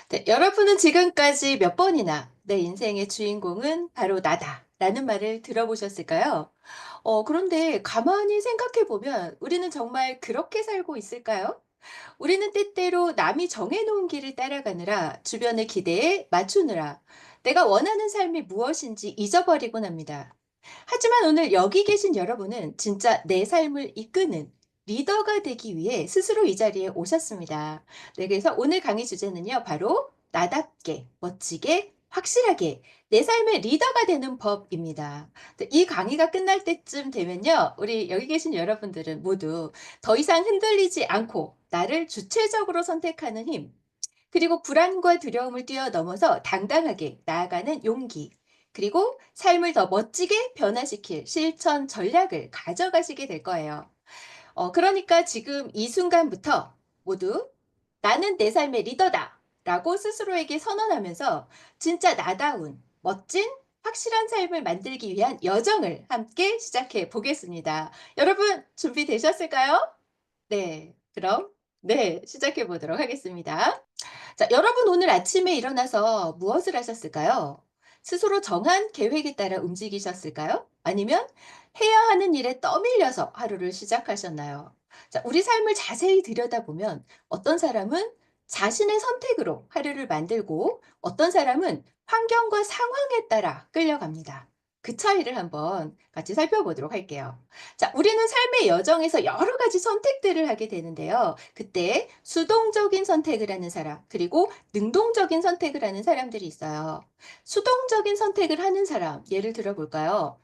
네, 여러분은 지금까지 몇 번이나 내 인생의 주인공은 바로 나다 라는 말을 들어보셨을까요? 그런데 가만히 생각해 보면 우리는 정말 그렇게 살고 있을까요? 우리는 때때로 남이 정해놓은 길을 따라가느라 주변의 기대에 맞추느라 내가 원하는 삶이 무엇인지 잊어버리곤 합니다. 하지만 오늘 여기 계신 여러분은 진짜 내 삶을 이끄는 리더가 되기 위해 스스로 이 자리에 오셨습니다. 네, 그래서 오늘 강의 주제는요, 바로 나답게, 멋지게, 확실하게 내 삶의 리더가 되는 법입니다. 네, 이 강의가 끝날 때쯤 되면요, 우리 여기 계신 여러분들은 모두 더 이상 흔들리지 않고 나를 주체적으로 선택하는 힘, 그리고 불안과 두려움을 뛰어넘어서 당당하게 나아가는 용기, 그리고 삶을 더 멋지게 변화시킬 실천 전략을 가져가시게 될 거예요. 그러니까 지금 이 순간부터 모두 나는 내 삶의 리더다 라고 스스로에게 선언하면서 진짜 나다운, 멋진, 확실한 삶을 만들기 위한 여정을 함께 시작해 보겠습니다. 여러분, 준비되셨을까요? 네. 그럼, 네, 시작해 보도록 하겠습니다. 자, 여러분 오늘 아침에 일어나서 무엇을 하셨을까요? 스스로 정한 계획에 따라 움직이셨을까요? 아니면 해야 하는 일에 떠밀려서 하루를 시작하셨나요? 자, 우리 삶을 자세히 들여다보면 어떤 사람은 자신의 선택으로 하루를 만들고 어떤 사람은 환경과 상황에 따라 끌려갑니다. 그 차이를 한번 같이 살펴보도록 할게요. 자, 우리는 삶의 여정에서 여러 가지 선택들을 하게 되는데요. 그때 수동적인 선택을 하는 사람, 그리고 능동적인 선택을 하는 사람들이 있어요. 수동적인 선택을 하는 사람, 예를 들어 볼까요?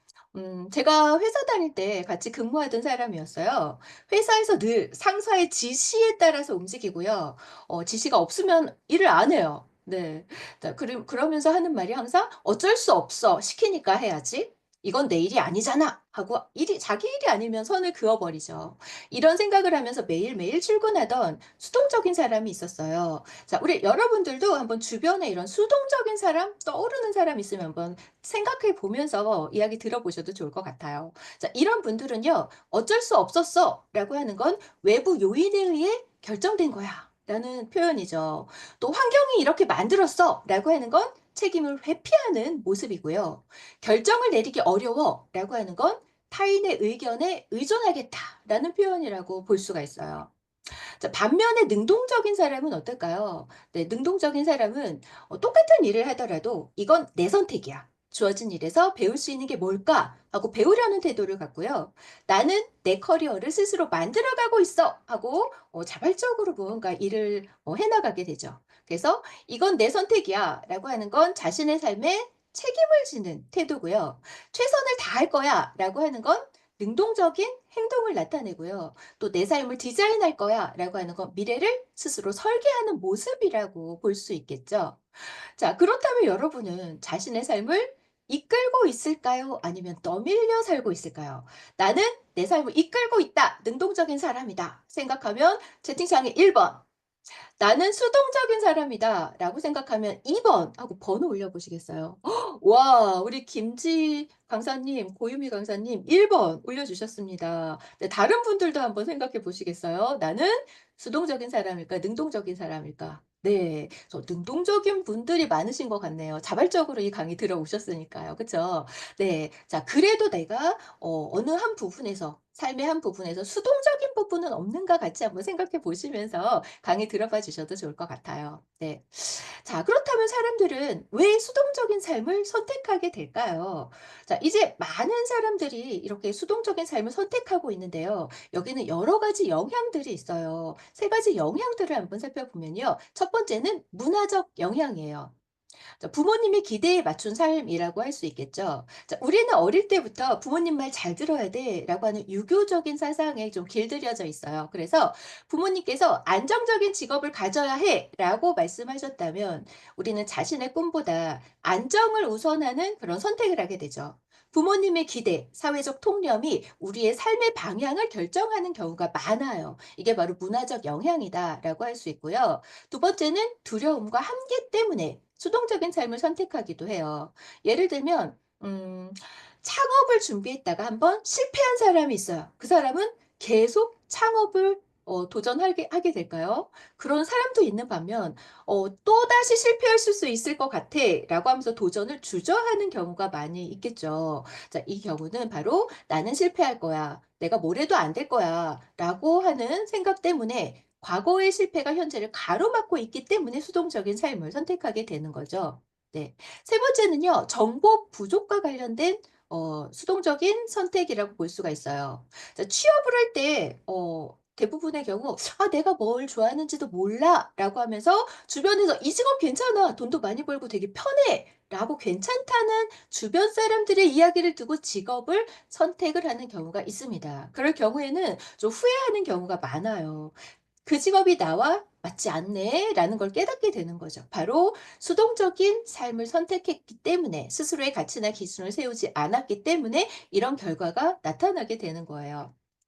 제가 회사 다닐 때 같이 근무하던 사람이었어요. 회사에서 늘 상사의 지시에 따라서 움직이고요. 지시가 없으면 일을 안 해요. 네. 자, 그러면서 하는 말이 항상 어쩔 수 없어. 시키니까 해야지. 이건 내 일이 아니잖아. 하고 자기 일이 아니면 선을 그어 버리죠. 이런 생각을 하면서 매일매일 출근하던 수동적인 사람이 있었어요. 자, 우리 여러분들도 한번 주변에 이런 수동적인 사람, 떠오르는 사람 있으면 한번 생각해 보면서 이야기 들어보셔도 좋을 것 같아요. 자, 이런 분들은요, 어쩔 수 없었어 라고 하는 건 외부 요인에 의해 결정된 거야. 라는 표현이죠. 또 환경이 이렇게 만들었어 라고 하는 건 책임을 회피하는 모습이고요. 결정을 내리기 어려워 라고 하는 건 타인의 의견에 의존하겠다라는 표현이라고 볼 수가 있어요. 자, 반면에 능동적인 사람은 어떨까요? 네, 능동적인 사람은 똑같은 일을 하더라도 이건 내 선택이야. 주어진 일에서 배울 수 있는 게 뭘까? 하고 배우려는 태도를 갖고요. 나는 내 커리어를 스스로 만들어가고 있어! 하고 자발적으로 무언가 일을 해나가게 되죠. 그래서 이건 내 선택이야. 라고 하는 건 자신의 삶에 책임을 지는 태도고요. 최선을 다할 거야. 라고 하는 건 능동적인 행동을 나타내고요. 또 '내 삶을 디자인할 거야.'라고 하는 건 미래를 스스로 설계하는 모습이라고 볼 수 있겠죠. 자, 그렇다면 여러분은 자신의 삶을 이끌고 있을까요? 아니면 떠밀려 살고 있을까요? '나는 내 삶을 이끌고 있다. 능동적인 사람이다.' 생각하면 채팅창에 1 번, '나는 수동적인 사람이다.'라고 생각하면 2번 하고 번호 올려 보시겠어요? 와, 우리 김지 강사님, 고유미 강사님 1번 올려 주셨습니다. 네, 다른 분들도 한번 생각해 보시겠어요? '나는 수동적인 사람일까? 능동적인 사람일까?' 네. 능동적인 분들이 많으신 것 같네요. 자발적으로 이 강의 들어오셨으니까요. 그쵸? 네. 자, 그래도 내가 어느 한 부분에서 삶의 한 부분에서 수동적인 부분은 없는가 같이 한번 생각해 보시면서 강의 들어봐 주셔도 좋을 것 같아요. 네. 자, 그렇다면 사람들은 왜 수동적인 삶을 선택하게 될까요? 자, 이제 많은 사람들이 이렇게 수동적인 삶을 선택하고 있는데요. 여기는 여러 가지 영향들이 있어요. 세 가지 영향들을 한번 살펴보면요. 첫 번째는 문화적 영향이에요. 자, 부모님의 기대에 맞춘 삶이라고 할 수 있겠죠. 자, 우리는 어릴 때부터 "부모님 말 잘 들어야 돼."라고 하는 유교적인 사상에 좀 길들여져 있어요. 그래서 부모님께서 "안정적인 직업을 가져야 해."라고 말씀하셨다면 우리는 자신의 꿈보다 안정을 우선하는 그런 선택을 하게 되죠. 부모님의 기대, 사회적 통념이 우리의 삶의 방향을 결정하는 경우가 많아요. 이게 바로 문화적 영향이다라고 할 수 있고요. 두 번째는 두려움과 한계 때문에 수동적인 삶을 선택하기도 해요. 예를 들면 창업을 준비했다가 한번 실패한 사람이 있어요. 그 사람은 계속 창업을 도전하게 하게 될까요? 그런 사람도 있는 반면 '또다시 실패할 수 있을 것 같아.'라고 하면서 도전을 주저하는 경우가 많이 있겠죠. 자, 이 경우는 바로 '나는 실패할 거야. 내가 뭘 해도 안 될 거야.'라고 하는 생각 때문에 과거의 실패가 현재를 가로막고 있기 때문에 수동적인 삶을 선택하게 되는 거죠. 네. 세 번째는요. 정보 부족과 관련된 수동적인 선택이라고 볼 수가 있어요. 자, 취업을 할 때 대부분의 경우 "아 내가 뭘 좋아하는지도 몰라."라고 하면서 주변에서 "이 직업 괜찮아. 돈도 많이 벌고 되게 편해."라고 괜찮다는 주변 사람들의 이야기를 두고 직업을 선택을 하는 경우가 있습니다. 그럴 경우에는 좀 후회하는 경우가 많아요. '그 직업이 나와 맞지 않네.'라는 걸 깨닫게 되는 거죠. 바로 수동적인 삶을 선택했기 때문에 스스로의 가치나 기준을 세우지 않았기 때문에 이런 결과가 나타나게 되는 거예요.